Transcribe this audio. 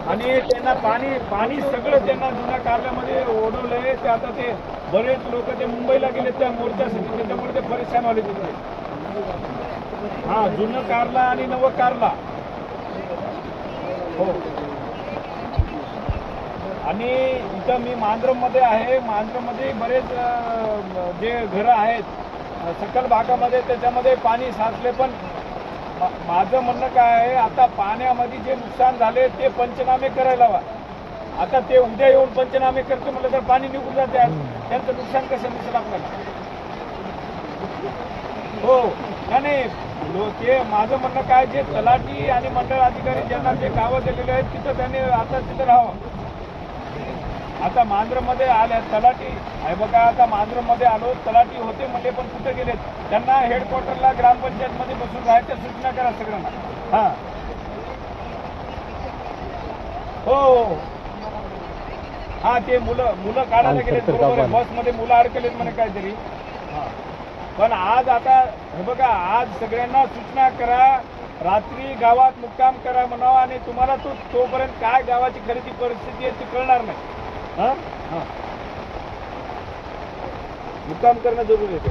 आणि त्यांना पाणी पाणी सगळं त्यांना जुन्या कारल्यामध्ये ओढवलंय. ते आता ते बरेच लोक ते मुंबईला गेले त्या मोर्चासाठी, त्याच्यामुळे ते परेशान झाले तिथे. हा, जुनं कारला आणि नवं कारला. हो. आणि इथं मी मांजरमध्ये आहे. मांजरमध्ये बरेच जे घरं आहेत सकल भागामध्ये, त्याच्यामध्ये पाणी साचले. पण माझं म्हणणं काय आहे, आता पाण्यामध्ये जे नुकसान झाले ते पंचनामे करायला हवा. आता ते उद्या येऊन पंचनामे करते म्हटलं तर पाणी निघून जाते. त्यांचं नुकसान कसं दिसेल आपल्याला? हो. नाही, ते माझं म्हणणं काय, जे तलाठी आणि मंडळ अधिकारी ज्यांना जे गावं दिलेले आहेत तिथं त्यांनी आता तिथं राहावं. आता मांजरमध्ये आल्या तलाठी आहे बघा. आता मांजरमध्ये आलो, तलाठी होते म्हणले पण कुठे गेलेत? त्यांना हेडक्वार्टरला ग्रामपंचायतमध्ये बसून राहायच्या सूचना करा सगळ्यांना. हां, हो. हां, ते मुलं काढायला गेलेत, बरोबर आहे. बसमध्ये मुलं अडकलेत म्हणे काहीतरी. हां, पण आज आता हे बघा, आज सगळ्यांना सूचना करा, रात्री गावात मुक्काम करा म्हणावं. आणि तुम्हाला तोपर्यंत काय गावाची खरेदी परिस्थिती आहे ती कळणार नाही. हां हां, मुक्काम करणं जरुरी आहे.